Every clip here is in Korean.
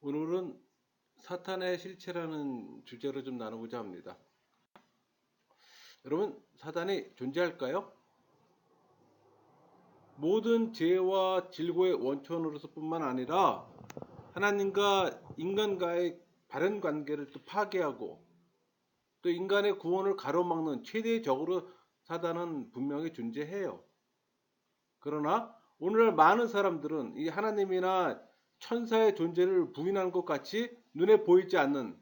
오늘은 사탄의 실체라는 주제로 좀 나누고자 합니다. 여러분, 사탄이 존재할까요? 모든 죄와 질고의 원천으로서뿐만 아니라 하나님과 인간과의 바른 관계를 또 파괴하고 또 인간의 구원을 가로막는 최대의 적으로 사탄은 분명히 존재해요. 그러나 오늘날 많은 사람들은 이 하나님이나 천사의 존재를 부인하는 것 같이 눈에 보이지 않는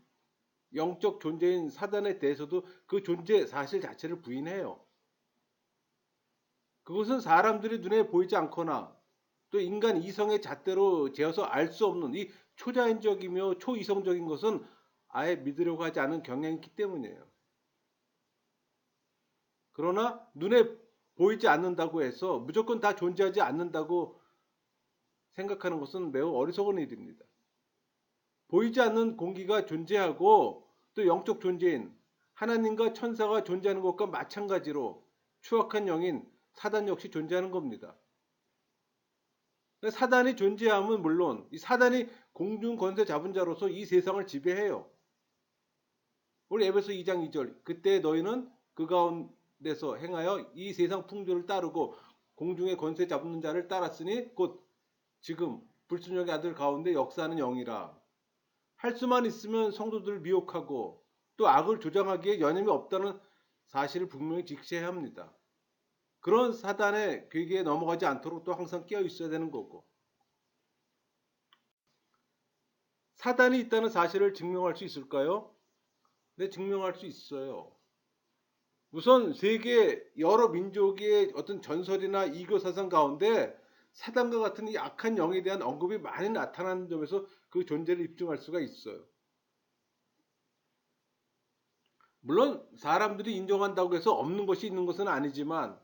영적 존재인 사단에 대해서도 그 존재 사실 자체를 부인해요. 그것은 사람들이 눈에 보이지 않거나 또 인간 이성의 잣대로 재어서 알 수 없는 이 초자연적이며 초이성적인 것은 아예 믿으려고 하지 않은 경향이 있기 때문이에요. 그러나 눈에 보이지 않는다고 해서 무조건 다 존재하지 않는다고 생각하는 것은 매우 어리석은 일입니다. 보이지 않는 공기가 존재하고 또 영적 존재인 하나님과 천사가 존재하는 것과 마찬가지로 추악한 영인 사단 역시 존재하는 겁니다. 사단이 존재함은 물론 이 사단이 공중 권세 잡은 자로서 이 세상을 지배해요. 우리 에베소 2장 2절 그때 너희는 그 가운데서 행하여 이 세상 풍조를 따르고 공중의 권세 잡는 자를 따랐으니 곧 지금 불순종의 아들 가운데 역사하는 영이라. 할 수만 있으면 성도들을 미혹하고 또 악을 조장하기에 여념이 없다는 사실을 분명히 직시해야 합니다. 그런 사단의 괴기에 넘어가지 않도록 또 항상 깨어 있어야 되는 거고, 사단이 있다는 사실을 증명할 수 있을까요? 네, 증명할 수 있어요. 우선 세계 여러 민족의 어떤 전설이나 이교 사상 가운데 사단과 같은 이 악한 영에 대한 언급이 많이 나타나는 점에서 그 존재를 입증할 수가 있어요. 물론 사람들이 인정한다고 해서 없는 것이 있는 것은 아니지만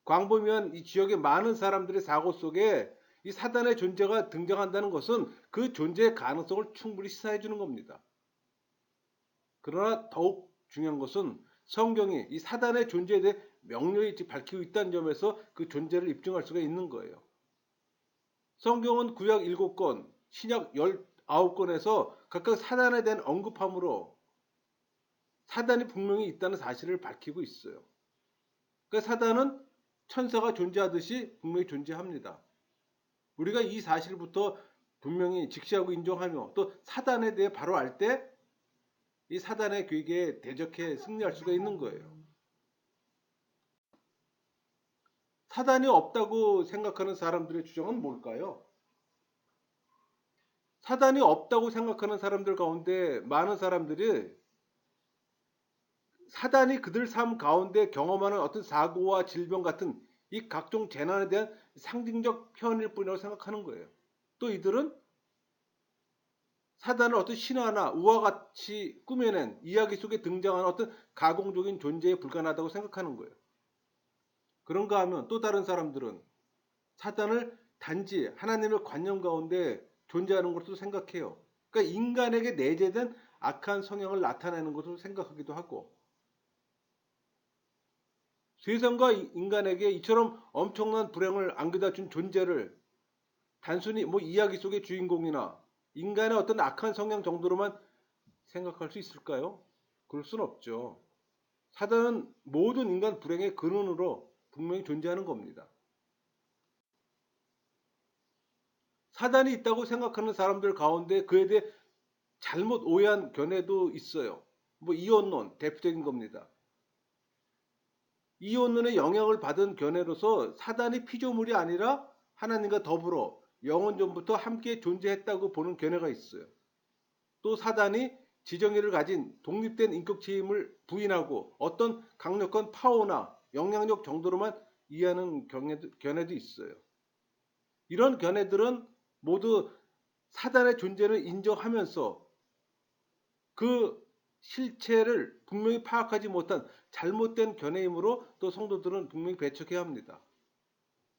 광범위한 이 지역의 많은 사람들의 사고 속에 이 사단의 존재가 등장한다는 것은 그 존재의 가능성을 충분히 시사해 주는 겁니다. 그러나 더욱 중요한 것은 성경이 이 사단의 존재에 대해 명료히 밝히고 있다는 점에서 그 존재를 입증할 수가 있는 거예요. 성경은 구약 7권, 신약 19권에서 각각 사단에 대한 언급함으로 사단이 분명히 있다는 사실을 밝히고 있어요. 그러니까 사단은 천사가 존재하듯이 분명히 존재합니다. 우리가 이 사실부터 분명히 직시하고 인정하며 또 사단에 대해 바로 알 때 이 사단의 괴계에 대적해 승리할 수가 있는 거예요. 사단이 없다고 생각하는 사람들의 주장은 뭘까요? 사단이 없다고 생각하는 사람들 가운데 많은 사람들이 사단이 그들 삶 가운데 경험하는 어떤 사고와 질병 같은 이 각종 재난에 대한 상징적 표현일 뿐이라고 생각하는 거예요. 또 이들은 사단을 어떤 신화나 우화 같이 꾸며낸 이야기 속에 등장하는 어떤 가공적인 존재에 불과하다고 생각하는 거예요. 그런가 하면 또 다른 사람들은 사단을 단지 하나님의 관념 가운데 존재하는 것으로 생각해요. 그러니까 인간에게 내재된 악한 성향을 나타내는 것으로 생각하기도 하고, 세상과 인간에게 이처럼 엄청난 불행을 안겨다 준 존재를 단순히 뭐 이야기 속의 주인공이나 인간의 어떤 악한 성향 정도로만 생각할 수 있을까요? 그럴 순 없죠. 사단은 모든 인간 불행의 근원으로 분명히 존재하는 겁니다. 사단이 있다고 생각하는 사람들 가운데 그에 대해 잘못 오해한 견해도 있어요. 뭐 이원론 대표적인 겁니다. 이원론의 영향을 받은 견해로서 사단이 피조물이 아니라 하나님과 더불어 영원 전부터 함께 존재했다고 보는 견해가 있어요. 또 사단이 지정의를 가진 독립된 인격체임을 부인하고 어떤 강력한 파워나 영향력 정도로만 이해하는 견해도 있어요. 이런 견해들은 모두 사단의 존재를 인정하면서 그 실체를 분명히 파악하지 못한 잘못된 견해이므로 또 성도들은 분명히 배척해야 합니다.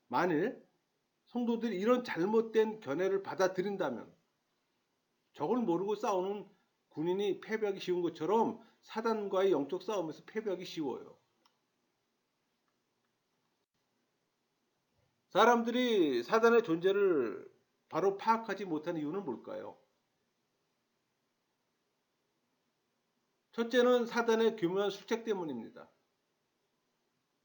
만일 성도들이 이런 잘못된 견해를 받아들인다면 적을 모르고 싸우는 군인이 패배하기 쉬운 것처럼 사단과의 영적 싸움에서 패배하기 쉬워요. 사람들이 사단의 존재를 바로 파악하지 못하는 이유는 뭘까요? 첫째는 사단의 교묘한 술책 때문입니다.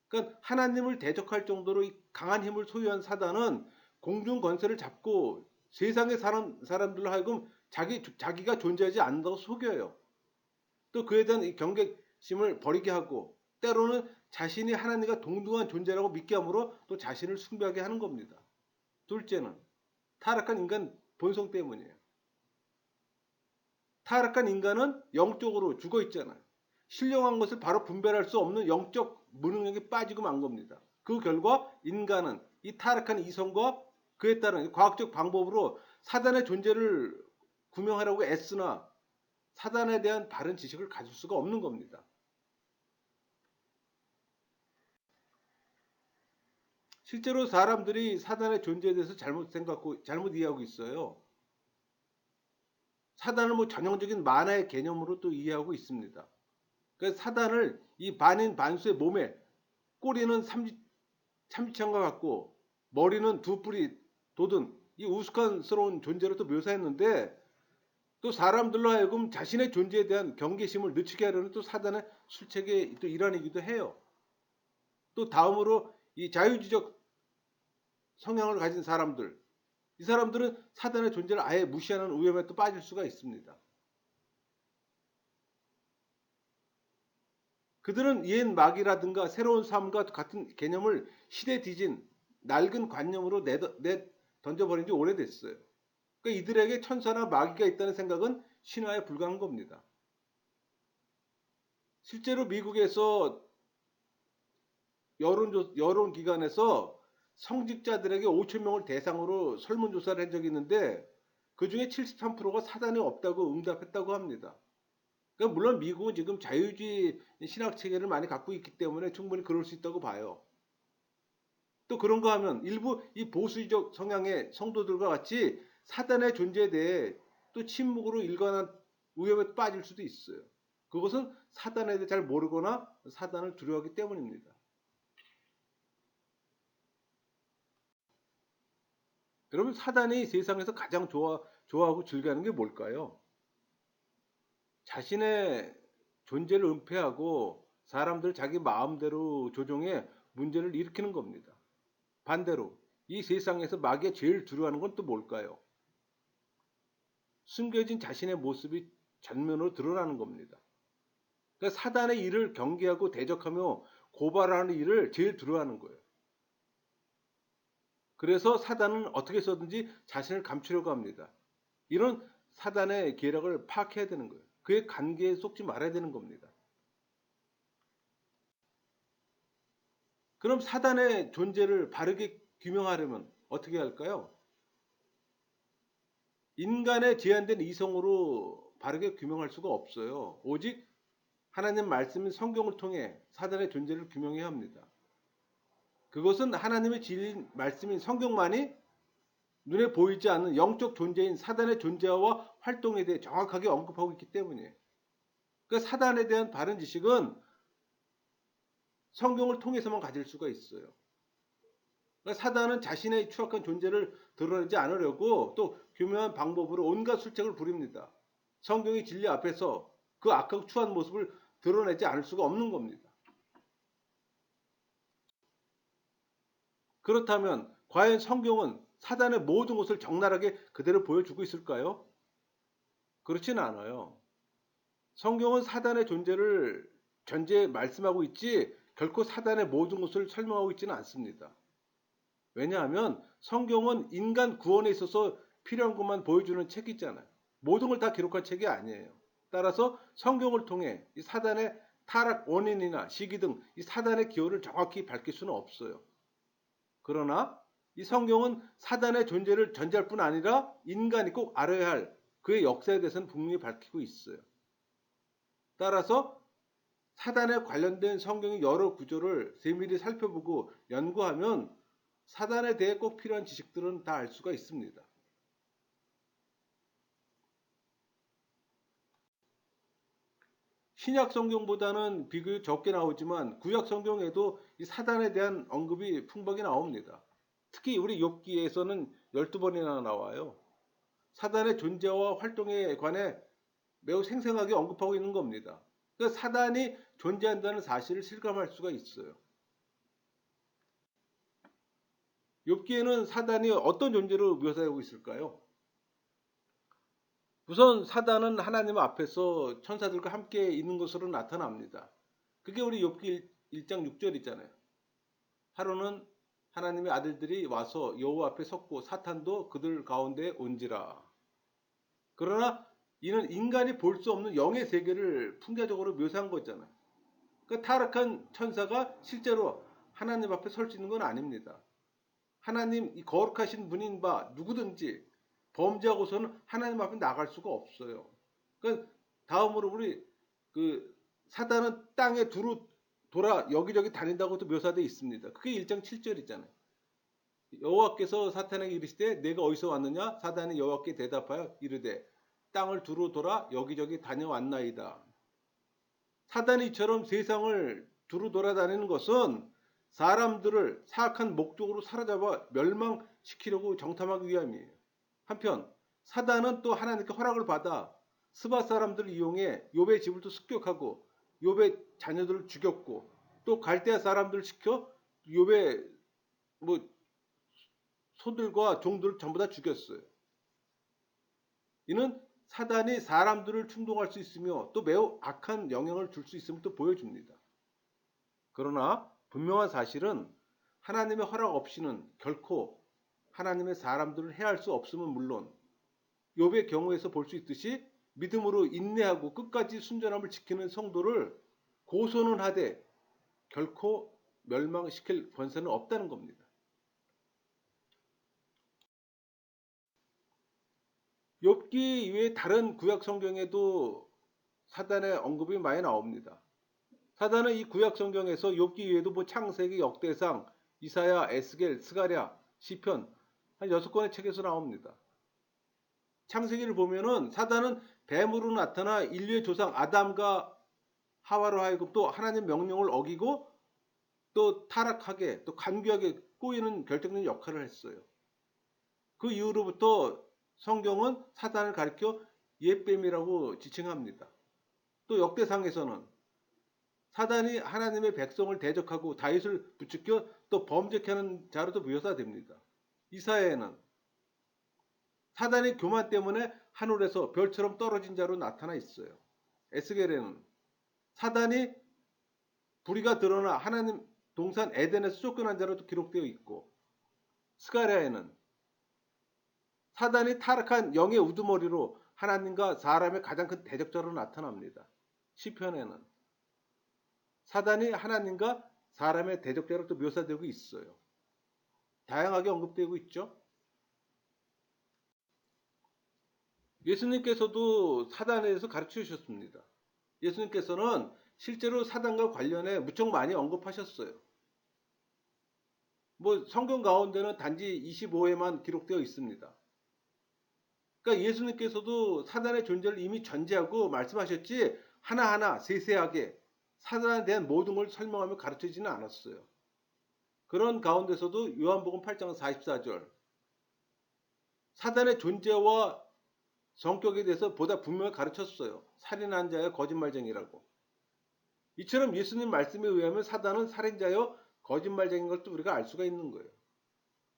그러니까 하나님을 대적할 정도로 이 강한 힘을 소유한 사단은 공중 권세를 잡고 세상의 사람들로 하여금 자기가 존재하지 않는다고 속여요. 또 그에 대한 이 경계심을 버리게 하고 때로는 자신이 하나님과 동등한 존재라고 믿게 함으로 또 자신을 숭배하게 하는 겁니다. 둘째는 타락한 인간 본성 때문이에요. 타락한 인간은 영적으로 죽어 있잖아요. 신령한 것을 바로 분별할 수 없는 영적 무능력에 빠지고 만 겁니다. 그 결과 인간은 이 타락한 이성과 그에 따른 과학적 방법으로 사단의 존재를 구명하려고 애쓰나 사단에 대한 바른 지식을 가질 수가 없는 겁니다. 실제로 사람들이 사단의 존재에 대해서 잘못 생각하고 잘못 이해하고 있어요. 사단을 뭐 전형적인 만화의 개념으로 또 이해하고 있습니다. 그래서 사단을 이 반인 반수의 몸에 꼬리는 참치창과 같고 머리는 두 뿔이 돋은 이 우스꽝스러운 존재로 또 묘사했는데 또 사람들로 하여금 자신의 존재에 대한 경계심을 늦추게 하려는 또 사단의 술책의 또 일환이기도 해요. 또 다음으로 이 자유지적 성향을 가진 사람들, 이 사람들은 사단의 존재를 아예 무시하는 위험에 또 빠질 수가 있습니다. 그들은 옛 마귀라든가 새로운 삶과 같은 개념을 시대 뒤진 낡은 관념으로 던져버린 지 오래됐어요. 그러니까 이들에게 천사나 마귀가 있다는 생각은 신화에 불과한 겁니다. 실제로 미국에서 여론기관에서 성직자들에게 5천 명을 대상으로 설문조사를 한 적이 있는데 그 중에 73%가 사단이 없다고 응답했다고 합니다. 그러니까 물론 미국은 지금 자유주의 신학 체계를 많이 갖고 있기 때문에 충분히 그럴 수 있다고 봐요. 또 그런가 하면 일부 이 보수적 성향의 성도들과 같이 사단의 존재에 대해 또 침묵으로 일관한 위험에 빠질 수도 있어요. 그것은 사단에 대해 잘 모르거나 사단을 두려워하기 때문입니다. 여러분 사단이 세상에서 가장 좋아하고 즐겨하는 게 뭘까요? 자신의 존재를 은폐하고 사람들 자기 마음대로 조종해 문제를 일으키는 겁니다. 반대로 이 세상에서 마귀가 제일 두려워하는 건 또 뭘까요? 숨겨진 자신의 모습이 전면으로 드러나는 겁니다. 그러니까 사단의 일을 경계하고 대적하며 고발하는 일을 제일 두려워하는 거예요. 그래서 사단은 어떻게 해서든지 자신을 감추려고 합니다. 이런 사단의 계략을 파악해야 되는 거예요. 그의 관계에 속지 말아야 되는 겁니다. 그럼 사단의 존재를 바르게 규명하려면 어떻게 할까요? 인간의 제한된 이성으로 바르게 규명할 수가 없어요. 오직 하나님 말씀인 성경을 통해 사단의 존재를 규명해야 합니다. 그것은 하나님의 진리인 말씀인 성경만이 눈에 보이지 않는 영적 존재인 사단의 존재와 활동에 대해 정확하게 언급하고 있기 때문이에요. 그 사단에 대한 바른 지식은 성경을 통해서만 가질 수가 있어요. 그러니까 사단은 자신의 추악한 존재를 드러내지 않으려고 또 교묘한 방법으로 온갖 술책을 부립니다. 성경의 진리 앞에서 그 악하고 추한 모습을 드러내지 않을 수가 없는 겁니다. 그렇다면 과연 성경은 사단의 모든 것을 적나라하게 그대로 보여주고 있을까요? 그렇지는 않아요. 성경은 사단의 존재를 전제 말씀하고 있지 결코 사단의 모든 것을 설명하고 있지는 않습니다. 왜냐하면 성경은 인간 구원에 있어서 필요한 것만 보여주는 책이잖아요. 모든 걸 다 기록한 책이 아니에요. 따라서 성경을 통해 이 사단의 타락 원인이나 시기 등 이 사단의 기호를 정확히 밝힐 수는 없어요. 그러나 이 성경은 사단의 존재를 전제할 뿐 아니라 인간이 꼭 알아야 할 그의 역사에 대해서는 분명히 밝히고 있어요. 따라서 사단에 관련된 성경의 여러 구조를 세밀히 살펴보고 연구하면 사단에 대해 꼭 필요한 지식들은 다 알 수가 있습니다. 신약 성경보다는 비교적 적게 나오지만 구약 성경에도 이 사단에 대한 언급이 풍부하게 나옵니다. 특히 우리 욥기에서는 12번이나 나와요. 사단의 존재와 활동에 관해 매우 생생하게 언급하고 있는 겁니다. 그러니까 사단이 존재한다는 사실을 실감할 수가 있어요. 욥기에는 사단이 어떤 존재로 묘사되고 있을까요? 우선 사단은 하나님 앞에서 천사들과 함께 있는 것으로 나타납니다. 그게 우리 욥기 1장 6절이잖아요. 하루는 하나님의 아들들이 와서 여호와 앞에 섰고 사탄도 그들 가운데 온지라. 그러나 이는 인간이 볼 수 없는 영의 세계를 풍자적으로 묘사한 거잖아요. 그 타락한 천사가 실제로 하나님 앞에 설 수 있는 건 아닙니다. 하나님 이 거룩하신 분인 바 누구든지 범죄하고서는 하나님 앞에 나갈 수가 없어요. 그러니까 다음으로 우리 그 사단은 땅에 두루 돌아 여기저기 다닌다고도 묘사되어 있습니다. 그게 1장 7절이잖아요. 여호와께서 사탄에게 이르시되 내가 어디서 왔느냐? 사단이 여호와께 대답하여 이르되 땅을 두루 돌아 여기저기 다녀왔나이다. 사단이 이처럼 세상을 두루 돌아다니는 것은 사람들을 사악한 목적으로 사로잡아 멸망시키려고 정탐하기 위함이에요. 한편 사단은 또 하나님께 허락을 받아 스바 사람들을 이용해 욥의 집을 또 습격하고 욥의 자녀들을 죽였고 또 갈대아 사람들을 시켜 욥의 뭐 소들과 종들을 전부 다 죽였어요. 이는 사단이 사람들을 충동할 수 있으며 또 매우 악한 영향을 줄 수 있음을 또 보여줍니다. 그러나 분명한 사실은 하나님의 허락 없이는 결코 하나님의 사람들을 해할 수 없음은 물론 욥의 경우에서 볼 수 있듯이 믿음으로 인내하고 끝까지 순전함을 지키는 성도를 고소는 하되 결코 멸망시킬 권세는 없다는 겁니다. 욥기 이외에 다른 구약 성경에도 사단의 언급이 많이 나옵니다. 사단은 이 구약 성경에서 욥기 이외에도 뭐 창세기, 역대상, 이사야, 에스겔, 스가랴, 시편 한 6권의 책에서 나옵니다. 창세기를 보면은 사단은 뱀으로 나타나 인류의 조상 아담과 하와로 하여금 또 하나님 명령을 어기고 또 타락하게 또 간교하게 꼬이는 결정적인 역할을 했어요. 그 이후로부터 성경은 사단을 가리켜 옛뱀이라고 지칭합니다. 또 역대상에서는 사단이 하나님의 백성을 대적하고 다윗을 부추겨 또 범죄케 하는 자로도 묘사됩니다. 이사야에는 사단의 교만 때문에 하늘에서 별처럼 떨어진 자로 나타나 있어요. 에스겔에는 사단이 불의가 드러나 하나님 동산 에덴에서 쫓겨난 자로도 기록되어 있고 스가랴에는 사단이 타락한 영의 우두머리로 하나님과 사람의 가장 큰 대적자로 나타납니다. 시편에는 사단이 하나님과 사람의 대적자로 또 묘사되고 있어요. 다양하게 언급되고 있죠. 예수님께서도 사단에 대해서 가르쳐 주셨습니다. 예수님께서는 실제로 사단과 관련해 무척 많이 언급하셨어요. 뭐 성경 가운데는 단지 25회만 기록되어 있습니다. 그러니까 예수님께서도 사단의 존재를 이미 전제하고 말씀하셨지 하나하나 세세하게 사단에 대한 모든 걸 설명하며 가르치지는 않았어요. 그런 가운데서도 요한복음 8장 44절 사단의 존재와 성격에 대해서 보다 분명히 가르쳤어요. 살인한 자의 거짓말쟁이라고. 이처럼 예수님 말씀에 의하면 사단은 살인자여 거짓말쟁인 것도 우리가 알 수가 있는 거예요.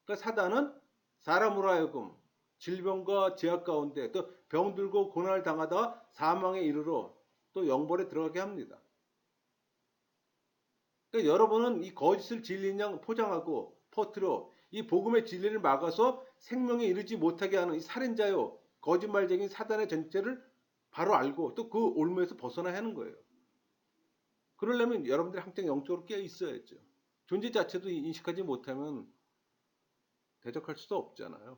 그러니까 사단은 사람으로 하여금 질병과 제약 가운데 또 병들고 고난을 당하다가 사망에 이르러 또 영벌에 들어가게 합니다. 그러니까 여러분은 이 거짓을 진리인 양 포장하고 퍼뜨려 이 복음의 진리를 막아서 생명에 이르지 못하게 하는 이 살인자요 거짓말쟁이 사단의 전체를 바로 알고 또 그 올무에서 벗어나야 하는 거예요. 그러려면 여러분들이 항상 영적으로 깨어 있어야죠. 존재 자체도 인식하지 못하면 대적할 수도 없잖아요.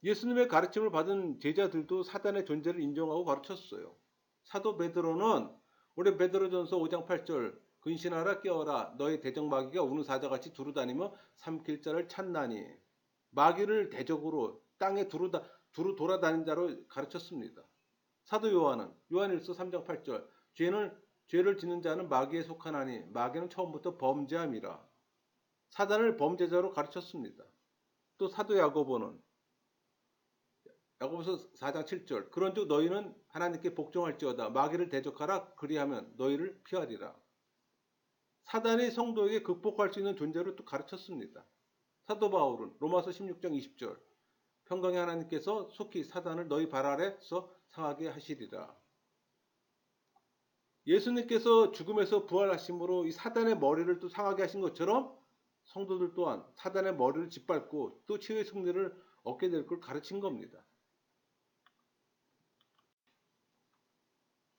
예수님의 가르침을 받은 제자들도 사단의 존재를 인정하고 가르쳤어요. 사도 베드로는 우리 베드로전서 5장 8절 근신하라 깨어라 너의 대적 마귀가 우는 사자같이 두루다니며 삼킬 자를 찾나니 마귀를 대적으로 땅에 두루 돌아다닌 자로 가르쳤습니다. 사도 요한은 요한일서 3장 8절 죄를 짓는 자는 마귀에 속하나니 마귀는 처음부터 범죄함이라 사단을 범죄자로 가르쳤습니다. 또 사도 야고보는 야고보서 4장 7절. 그런즉 너희는 하나님께 복종할지어다. 마귀를 대적하라. 그리하면 너희를 피하리라. 사단이 성도에게 극복할 수 있는 존재를 또 가르쳤습니다. 사도 바울은 로마서 16장 20절. 평강의 하나님께서 속히 사단을 너희 발 아래서 상하게 하시리라. 예수님께서 죽음에서 부활하심으로 이 사단의 머리를 또 상하게 하신 것처럼 성도들 또한 사단의 머리를 짓밟고 또 치유의 승리를 얻게 될 걸 가르친 겁니다.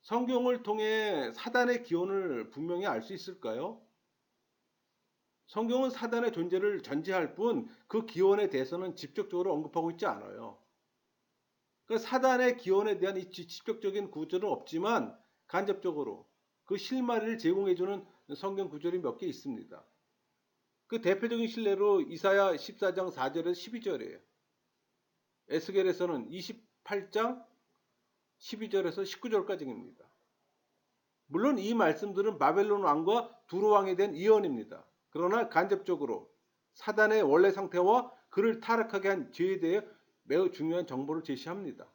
성경을 통해 사단의 기원을 분명히 알 수 있을까요? 성경은 사단의 존재를 전제할 뿐 그 기원에 대해서는 직접적으로 언급하고 있지 않아요. 그러니까 사단의 기원에 대한 이 직접적인 구절은 없지만 간접적으로 그 실마리를 제공해주는 성경 구절이 몇 개 있습니다. 그 대표적인 실례로 이사야 14장 4절에서 12절이에요. 에스겔에서는 28장 12절에서 19절까지입니다. 물론 이 말씀들은 바벨론 왕과 두로 왕에 대한 예언입니다. 그러나 간접적으로 사단의 원래 상태와 그를 타락하게 한 죄에 대해 매우 중요한 정보를 제시합니다.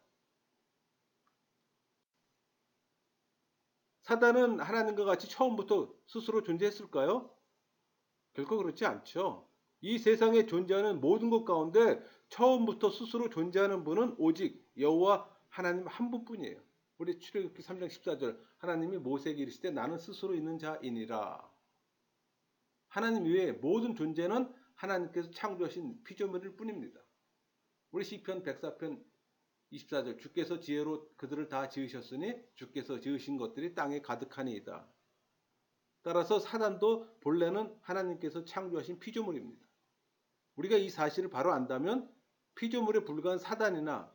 사단은 하나님과 같이 처음부터 스스로 존재했을까요? 결코 그렇지 않죠. 이 세상에 존재하는 모든 것 가운데 처음부터 스스로 존재하는 분은 오직 여호와 하나님 한 분뿐이에요. 우리 출애굽기 3장 14절 하나님이 모세에게 이르시되 나는 스스로 있는 자이니라. 하나님 외에 모든 존재는 하나님께서 창조하신 피조물일 뿐입니다. 우리 시편 104편 24절 주께서 지혜로 그들을 다 지으셨으니 주께서 지으신 것들이 땅에 가득하니이다. 따라서 사단도 본래는 하나님께서 창조하신 피조물입니다. 우리가 이 사실을 바로 안다면 피조물에 불과한 사단이나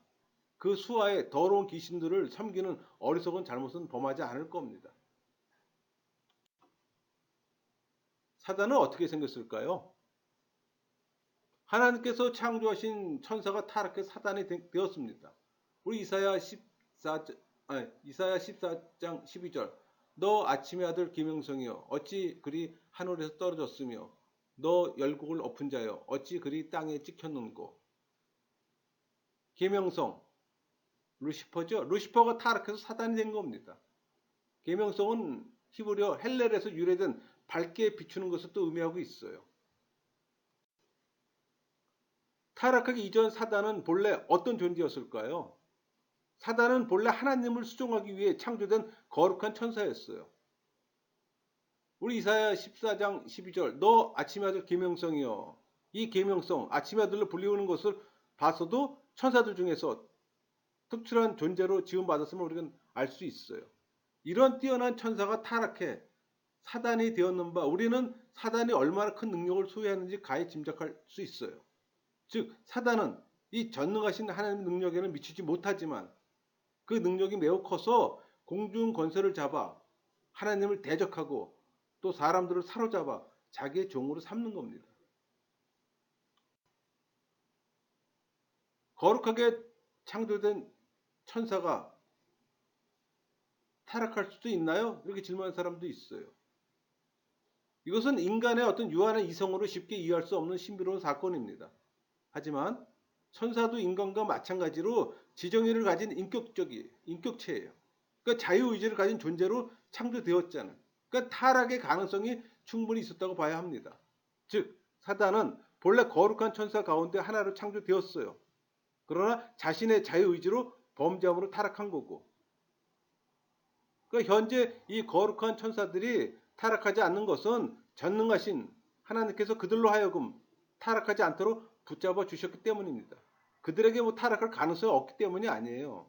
그 수하의 더러운 귀신들을 섬기는 어리석은 잘못은 범하지 않을 겁니다. 사단은 어떻게 생겼을까요? 하나님께서 창조하신 천사가 타락해 사단이 되었습니다. 우리 이사야 14장 12절 너 아침의 아들 김영성이여 어찌 그리 하늘에서 떨어졌으며 너 열국을 엎은 자여 어찌 그리 땅에 찍혔는고. 김영성 루시퍼죠. 루시퍼가 타락해서 사단이 된 겁니다. 김영성은 히브리어 헬렐에서 유래된 밝게 비추는 것을 또 의미하고 있어요. 타락하기 이전 사단은 본래 어떤 존재였을까요? 사단은 본래 하나님을 수종하기 위해 창조된 거룩한 천사였어요. 우리 이사야 14장 12절 너 아침의 아들 계명성이여. 이 계명성 아침의 아들로 불리우는 것을 봐서도 천사들 중에서 특출한 존재로 지음받았음을 우리가 알 수 있어요. 이런 뛰어난 천사가 타락해 사단이 되었는 바 우리는 사단이 얼마나 큰 능력을 소유하는지 가히 짐작할 수 있어요. 즉 사단은 이 전능하신 하나님의 능력에는 미치지 못하지만 그 능력이 매우 커서 공중 권세를 잡아 하나님을 대적하고 또 사람들을 사로잡아 자기의 종으로 삼는 겁니다. 거룩하게 창조된 천사가 타락할 수도 있나요? 이렇게 질문하는 사람도 있어요. 이것은 인간의 어떤 유한한 이성으로 쉽게 이해할 수 없는 신비로운 사건입니다. 하지만 천사도 인간과 마찬가지로 지정의를 가진 인격체예요. 그러니까 자유의지를 가진 존재로 창조되었잖아요. 그러니까 타락의 가능성이 충분히 있었다고 봐야 합니다. 즉 사단은 본래 거룩한 천사 가운데 하나로 창조되었어요. 그러나 자신의 자유의지로 범죄함으로 타락한 거고. 그러니까 현재 이 거룩한 천사들이 타락하지 않는 것은 전능하신 하나님께서 그들로 하여금 타락하지 않도록 붙잡아 주셨기 때문입니다. 그들에게 타락할 가능성이 없기 때문이 아니에요.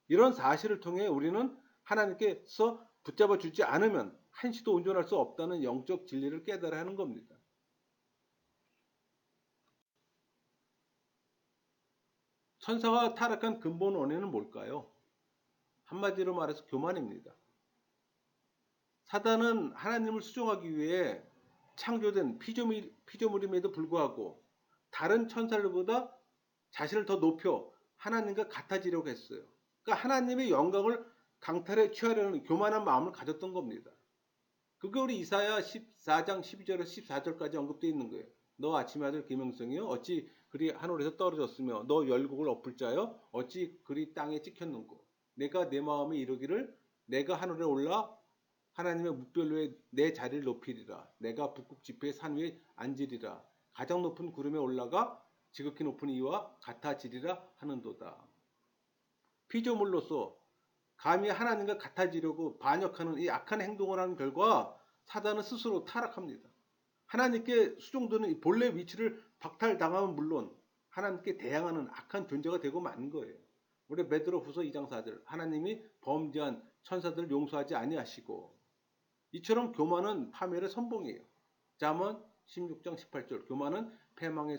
이런 사실을 통해 우리는 하나님께서 붙잡아 주지 않으면 한시도 온전할 수 없다는 영적 진리를 깨달아야 하는 겁니다. 천사가 타락한 근본 원인은 뭘까요? 한마디로 말해서 교만입니다. 사단은 하나님을 수종하기 위해 창조된 피조물임에도 불구하고 다른 천사들보다 자신을 더 높여 하나님과 같아지려고 했어요. 그러니까 하나님의 영광을 강탈해 취하려는 교만한 마음을 가졌던 겁니다. 그게 우리 이사야 14장 12절에서 14절까지 언급되어 있는 거예요. 너 아침의 아들 계명성이여 어찌 그리 하늘에서 떨어졌으며 너 열국을 엎을 자여 어찌 그리 땅에 찍혔는고. 내가 내 마음에 이르기를 내가 하늘에 올라 하나님의 묵별로에 내 자리를 높이리라. 내가 북극 지폐의 산 위에 앉으리라. 가장 높은 구름에 올라가 지극히 높은 이와 같아지리라 하는도다. 피조물로서 감히 하나님과 같아지려고 반역하는 이 악한 행동을 하는 결과 사단은 스스로 타락합니다. 하나님께 수종드는 이 본래 위치를 박탈당하면 물론 하나님께 대항하는 악한 존재가 되고 마는 거예요. 우리 베드로후서 2장 4절 하나님이 범죄한 천사들을 용서하지 아니하시고, 이처럼 교만은 파멸의 선봉이에요. 잠언 16장 18절 교만은 패망의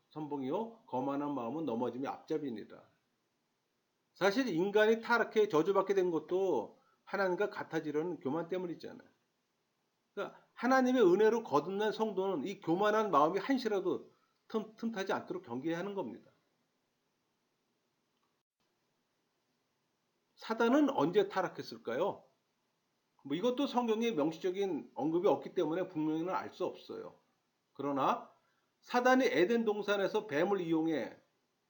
선봉이요 거만한 마음은 넘어짐의 앞잡이니라. 사실 인간이 타락해 저주받게 된 것도 하나님과 같아지려는 교만 때문이잖아요. 그러니까 하나님의 은혜로 거듭난 성도는 이 교만한 마음이 한시라도 틈타지 않도록 경계해야 하는 겁니다. 사단은 언제 타락했을까요? 뭐 이것도 성경에 명시적인 언급이 없기 때문에 분명히는 알 수 없어요. 그러나 사단이 에덴 동산에서 뱀을 이용해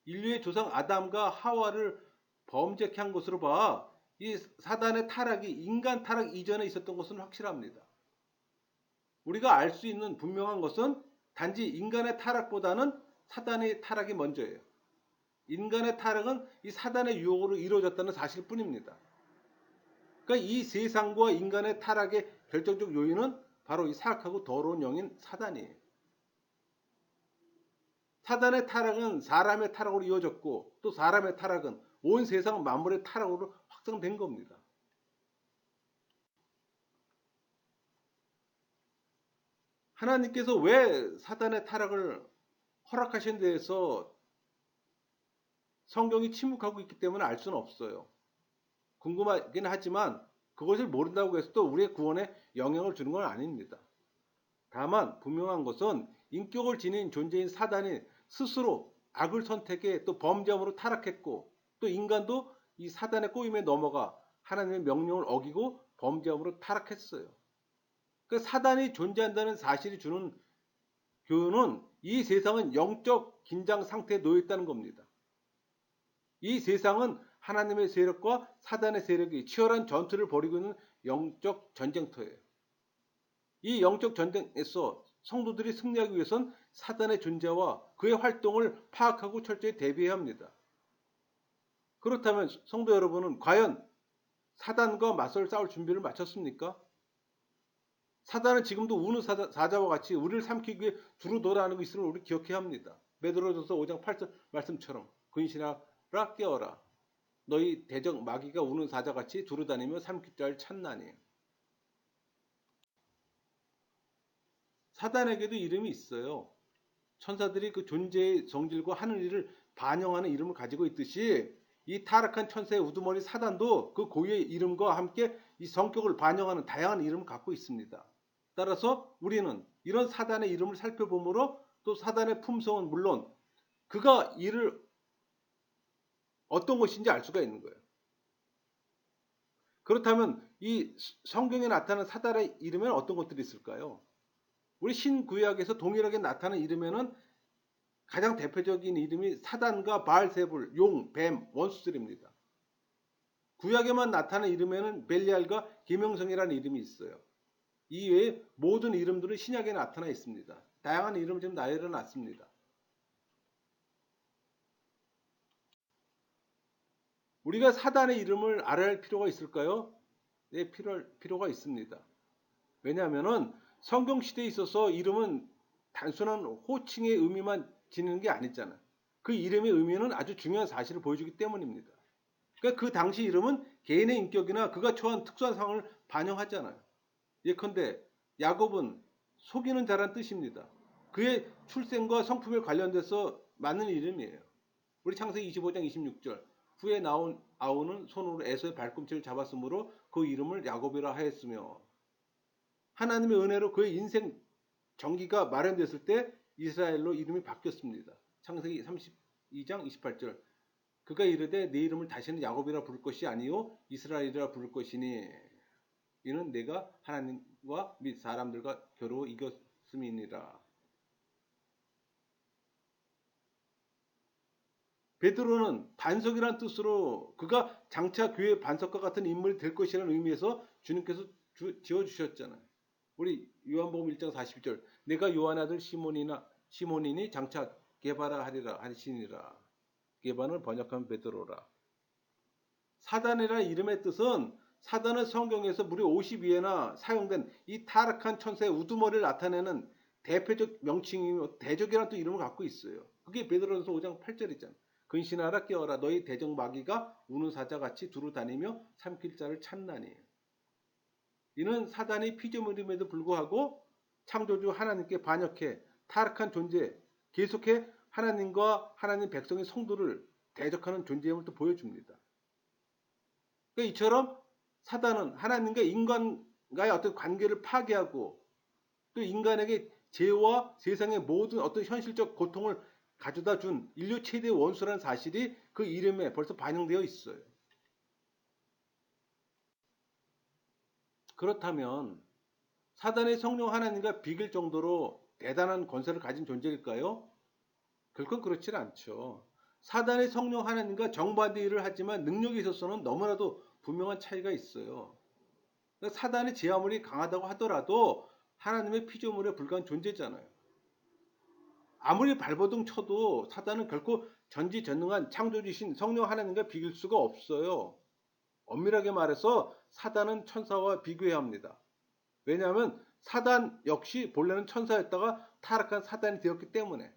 인류의 조상 아담과 하와를 범죄케 한 것으로 봐 이 사단의 타락이 인간 타락 이전에 있었던 것은 확실합니다. 우리가 알 수 있는 분명한 것은 단지 인간의 타락보다는 사단의 타락이 먼저예요. 인간의 타락은 이 사단의 유혹으로 이루어졌다는 사실뿐입니다. 그러니까 이 세상과 인간의 타락의 결정적 요인은 바로 이 사악하고 더러운 영인 사단이에요. 사단의 타락은 사람의 타락으로 이어졌고 또 사람의 타락은 온 세상 만물의 타락으로 확장된 겁니다. 하나님께서 왜 사단의 타락을 허락하신 데에서 성경이 침묵하고 있기 때문에 알 수는 없어요. 궁금하긴 하지만 그것을 모른다고 해서 또 우리의 구원에 영향을 주는 건 아닙니다. 다만 분명한 것은 인격을 지닌 존재인 사단이 스스로 악을 선택해 또 범죄함으로 타락했고 또 인간도 이 사단의 꼬임에 넘어가 하나님의 명령을 어기고 범죄함으로 타락했어요. 그 사단이 존재한다는 사실이 주는 교훈은 이 세상은 영적 긴장 상태에 놓여 있다는 겁니다. 이 세상은 하나님의 세력과 사단의 세력이 치열한 전투를 벌이고 있는 영적 전쟁터예요. 이 영적 전쟁에서 성도들이 승리하기 위해서는 사단의 존재와 그의 활동을 파악하고 철저히 대비해야 합니다. 그렇다면 성도 여러분은 과연 사단과 맞설 싸울 준비를 마쳤습니까? 사단은 지금도 우는 사자와 같이 우리를 삼키기 위해 두루 돌아다니고 있음을 우리 기억해야 합니다. 베드로전서 5장 8절 말씀처럼 근신하라 깨어라. 너희 대적 마귀가 우는 사자같이 두루다니며 삼킬 자를 찾나니. 사단에게도 이름이 있어요. 천사들이 그 존재의 성질과 하는 일을 반영하는 이름을 가지고 있듯이 이 타락한 천사의 우두머리 사단도 그 고유의 이름과 함께 이 성격을 반영하는 다양한 이름을 갖고 있습니다. 따라서 우리는 이런 사단의 이름을 살펴보므로 또 사단의 품성은 물론 그가 일을 어떤 것인지 알 수가 있는 거예요. 그렇다면 이 성경에 나타나는 사단의 이름에는 어떤 것들이 있을까요? 우리 신구약에서 동일하게 나타나는 이름에는 가장 대표적인 이름이 사단과 바알세불, 용, 뱀, 원수들입니다. 구약에만 나타나는 이름에는 벨리알과 김영성이라는 이름이 있어요. 이외에 모든 이름들은 신약에 나타나 있습니다. 다양한 이름을 지금 나열해 놨습니다. 우리가 사단의 이름을 알아야 할 필요가 있을까요? 네, 필요가 있습니다. 왜냐하면 성경 시대에 있어서 이름은 단순한 호칭의 의미만 지니는 게 아니잖아요. 그 이름의 의미는 아주 중요한 사실을 보여주기 때문입니다. 그러니까 그 당시 이름은 개인의 인격이나 그가 처한 특수한 상황을 반영하잖아요. 예컨대 야곱은 속이는 자란 뜻입니다. 그의 출생과 성품에 관련돼서 맞는 이름이에요. 우리 창세기 25장 26절 후에 나온 아우는 손으로 에서의 발꿈치를 잡았으므로 그 이름을 야곱이라 하였으며, 하나님의 은혜로 그의 인생 전기가 마련됐을 때 이스라엘로 이름이 바뀌었습니다. 창세기 32장 28절 그가 이르되 내 이름을 다시는 야곱이라 부를 것이 아니요 이스라엘이라 부를 것이니 이는 내가 하나님과 및 사람들과 겨루어 이겼음이니라. 베드로는 반석이라는 뜻으로 그가 장차 교회 반석과 같은 인물이 될 것이라는 의미에서 주님께서 지어주셨잖아요. 우리 요한복음 1장 40절 내가 요한 아들 시몬이니 장차 게바라 하리라 하시니라. 게바는 번역하면 베드로라. 사단이라는 이름의 뜻은 사단은 성경에서 무려 52회나 사용된 이 타락한 천사의 우두머리를 나타내는 대표적 명칭이며 대적이라는 또 이름을 갖고 있어요. 그게 베드로전서 5장 8절이잖아요. 근신하라 깨어라 너희 대적 마귀가 우는 사자같이 두루 다니며 삼킬 자를 찾나니. 이는 사단이 피조물임에도 불구하고 창조주 하나님께 반역해 타락한 존재 계속해 하나님과 하나님 백성의 성도를 대적하는 존재임을 또 보여줍니다. 그러니까 이처럼 사단은 하나님과 인간과의 어떤 관계를 파괴하고 또 인간에게 죄와 세상의 모든 어떤 현실적 고통을 가져다 준 인류 최대의 원수라는 사실이 그 이름에 벌써 반영되어 있어요. 그렇다면 사단의 성령 하나님과 비길 정도로 대단한 권세를 가진 존재일까요? 결코 그렇지는 않죠. 사단의 성령 하나님과 정반대 일을 하지만 능력에 있어서는 너무나도 분명한 차이가 있어요. 그러니까 사단의 제 아무리 강하다고 하더라도 하나님의 피조물에 불과한 존재잖아요. 아무리 발버둥 쳐도 사단은 결코 전지전능한 창조주신 성령 하나님과 비길 수가 없어요. 엄밀하게 말해서 사단은 천사와 비교해야 합니다. 왜냐하면 사단 역시 본래는 천사였다가 타락한 사단이 되었기 때문에.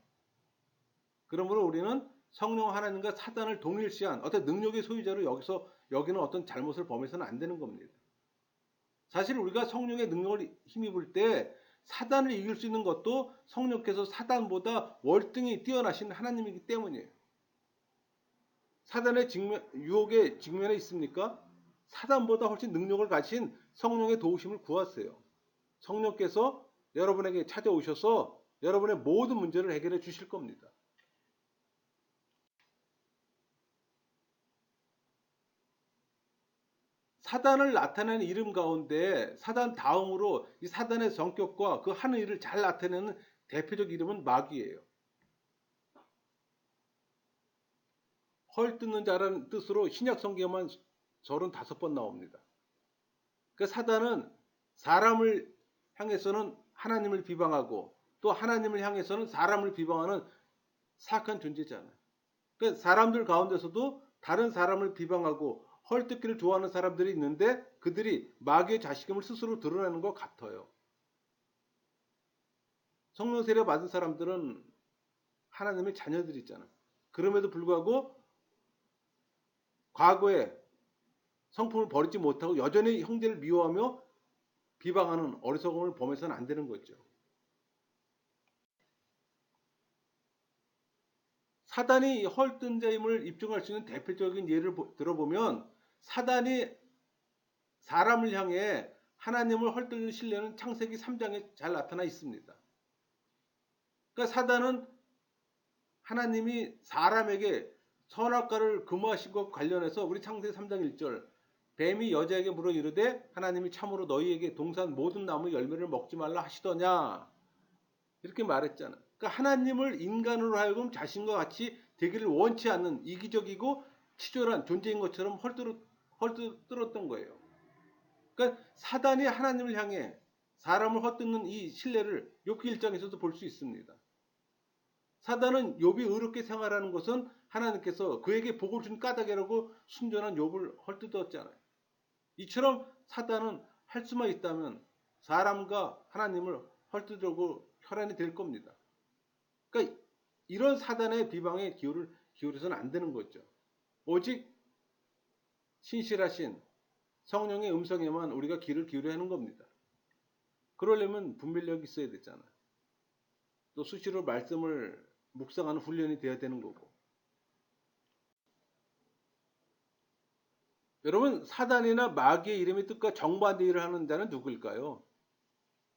그러므로 우리는 성령 하나님과 사단을 동일시한 어떤 능력의 소유자로 여기는 어떤 잘못을 범해서는 안 되는 겁니다. 사실 우리가 성령의 능력을 힘입을 때 사단을 이길 수 있는 것도 성령께서 사단보다 월등히 뛰어나신 하나님이기 때문이에요. 사단의 유혹에 직면해 있습니까? 사단보다 훨씬 능력을 가진 성령의 도우심을 구하세요. 성령께서 여러분에게 찾아오셔서 여러분의 모든 문제를 해결해 주실 겁니다. 사단을 나타내는 이름 가운데 사단 다음으로 이 사단의 성격과 그 하는 일을 잘 나타내는 대표적 이름은 마귀예요. 헐뜯는 자라는 뜻으로 신약 성경에만 35번 나옵니다. 그 사단은 사람을 향해서는 하나님을 비방하고 또 하나님을 향해서는 사람을 비방하는 사악한 존재잖아요. 그 사람들 가운데서도 다른 사람을 비방하고 헐뜯기를 좋아하는 사람들이 있는데 그들이 마귀의 자식임을 스스로 드러내는 것 같아요. 성령 세례 받은 사람들은 하나님의 자녀들이잖아요. 그럼에도 불구하고 과거에 성품을 버리지 못하고 여전히 형제를 미워하며 비방하는 어리석음을 범해서는 안 되는 거죠. 사단이 헐뜯은 자임을 입증할 수 있는 대표적인 예를 들어보면 사단이 사람을 향해 하나님을 헐뜯는 신뢰는 창세기 3장에 잘 나타나 있습니다. 그러니까 사단은 하나님이 사람에게 선악과를 금하신 것과 관련해서 우리 창세기 3장 1절 뱀이 여자에게 물어 이르되 하나님이 참으로 너희에게 동산 모든 나무 열매를 먹지 말라 하시더냐 이렇게 말했잖아요. 그러니까 하나님을 인간으로 하여금 자신과 같이 되기를 원치 않는 이기적이고 치졸한 존재인 것처럼 헐뜯었던 거예요. 그러니까 사단이 하나님을 향해 사람을 헛뜯는 이 신뢰를 욥기 1장에서도 볼 수 있습니다. 사단은 욥이 의롭게 생활하는 것은 하나님께서 그에게 복을 준 까닭이라고 순전한 욥을 헐뜯었잖아요. 이처럼 사단은 할 수만 있다면 사람과 하나님을 헐뜯으려고 혈안이 될 겁니다. 그러니까 이런 사단의 비방에 기울여서는 안 되는 거죠. 오직 신실하신 성령의 음성에만 우리가 귀를 기울여야 하는 겁니다. 그러려면 분별력이 있어야 되잖아요. 또 수시로 말씀을 묵상하는 훈련이 돼야 되는 거고. 여러분 사단이나 마귀의 이름의 뜻과 정반대 일을 하는 자는 누구일까요?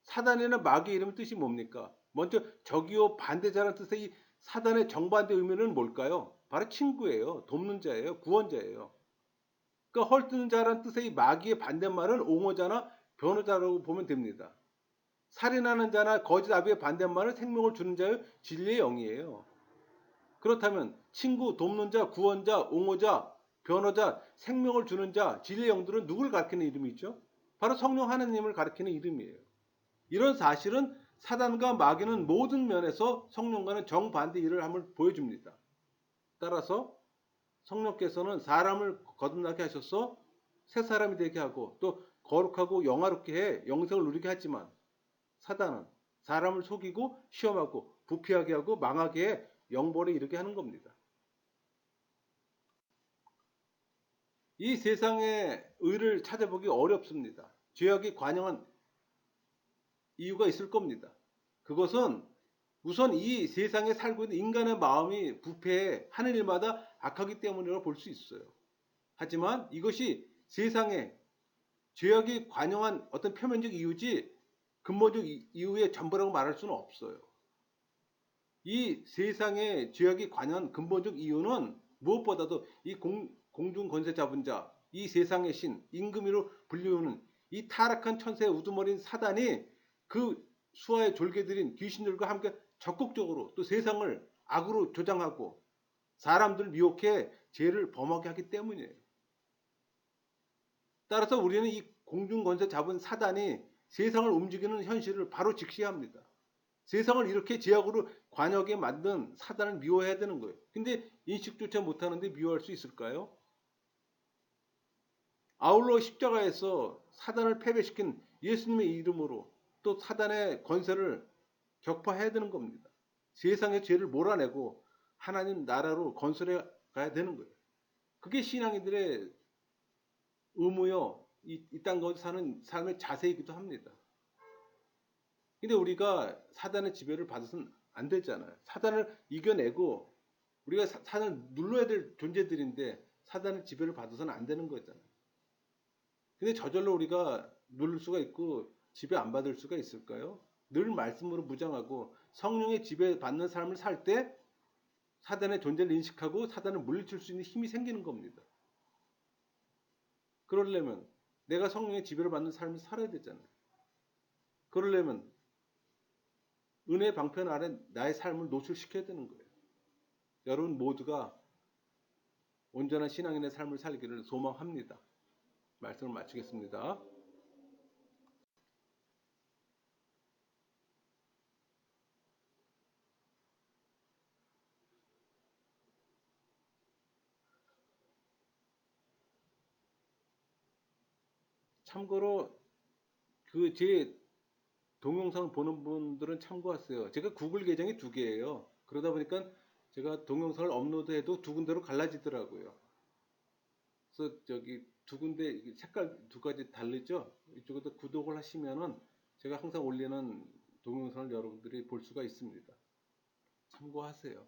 사단이나 마귀의 이름의 뜻이 뭡니까? 먼저 적이요 반대자라는 뜻의 이 사단의 정반대 의미는 뭘까요? 바로 친구예요. 돕는 자예요. 구원자예요. 그러니까 헐뜯는 자라는 뜻의 이 마귀의 반대말은 옹호자나 변호자라고 보면 됩니다. 살인하는 자나 거짓 아비의 반대말은 생명을 주는 자의 진리의 영이에요. 그렇다면 친구, 돕는 자, 구원자, 옹호자, 변호자, 생명을 주는 자, 진리의 영들은 누굴 가리키는 이름이죠? 바로 성령 하나님을 가리키는 이름이에요. 이런 사실은 사단과 마귀는 모든 면에서 성령과는 정반대 일을 함을 보여줍니다. 따라서 성령께서는 사람을 거듭나게 하셔서 새 사람이 되게 하고 또 거룩하고 영화롭게 해 영생을 누리게 하지만 사단은 사람을 속이고 시험하고 부패하게 하고 망하게 해 영벌에 이르게 하는 겁니다. 이 세상의 의를 찾아보기 어렵습니다. 죄악이 관영한 이유가 있을 겁니다. 그것은 우선 이 세상에 살고 있는 인간의 마음이 부패해 하는 일마다 악하기 때문이라고 볼 수 있어요. 하지만 이것이 세상에 죄악이 관영한 어떤 표면적 이유지 근본적 이유의 전부라고 말할 수는 없어요. 이 세상에 죄악이 관여한 근본적 이유는 무엇보다도 이 공중 권세 잡은 자, 이 세상의 신, 임금이로 불리우는 이 타락한 천세의 우두머리인 사단이 그 수하의 졸개들인 귀신들과 함께 적극적으로 또 세상을 악으로 조장하고 사람들을 미혹해 죄를 범하게 하기 때문이에요. 따라서 우리는 이 공중 권세 잡은 사단이 세상을 움직이는 현실을 바로 직시합니다. 세상을 이렇게 죄악으로 관여하게 만든 사단을 미워해야 되는 거예요. 근데 인식조차 못하는데 미워할 수 있을까요? 아울러 십자가에서 사단을 패배시킨 예수님의 이름으로 또 사단의 권세를 격파해야 되는 겁니다. 세상의 죄를 몰아내고 하나님 나라로 건설해 가야 되는 거예요. 그게 신앙인들의 의무요. 이 땅 가운데 사는 삶의 자세이기도 합니다. 근데 우리가 사단의 지배를 받아서는 안 되잖아요. 사단을 이겨내고 우리가 사단을 눌러야 될 존재들인데 사단의 지배를 받아서는 안 되는 거잖아요. 근데 저절로 우리가 누를 수가 있고 지배 안 받을 수가 있을까요? 늘 말씀으로 무장하고 성령의 지배받는 삶을 살 때 사단의 존재를 인식하고 사단을 물리칠 수 있는 힘이 생기는 겁니다. 그러려면 내가 성령의 지배를 받는 삶을 살아야 되잖아요. 그러려면 은혜의 방편 아래 나의 삶을 노출시켜야 되는 거예요. 여러분 모두가 온전한 신앙인의 삶을 살기를 소망합니다. 말씀을 마치겠습니다. 참고로 그 제 동영상 보는 분들은 참고하세요. 제가 구글 계정이 두 개예요. 그러다 보니까 제가 동영상을 업로드해도 두 군데로 갈라지더라고요. 그래서 저기 두 군데 색깔 두 가지 다르죠? 이쪽에도 구독을 하시면은 제가 항상 올리는 동영상을 여러분들이 볼 수가 있습니다. 참고하세요.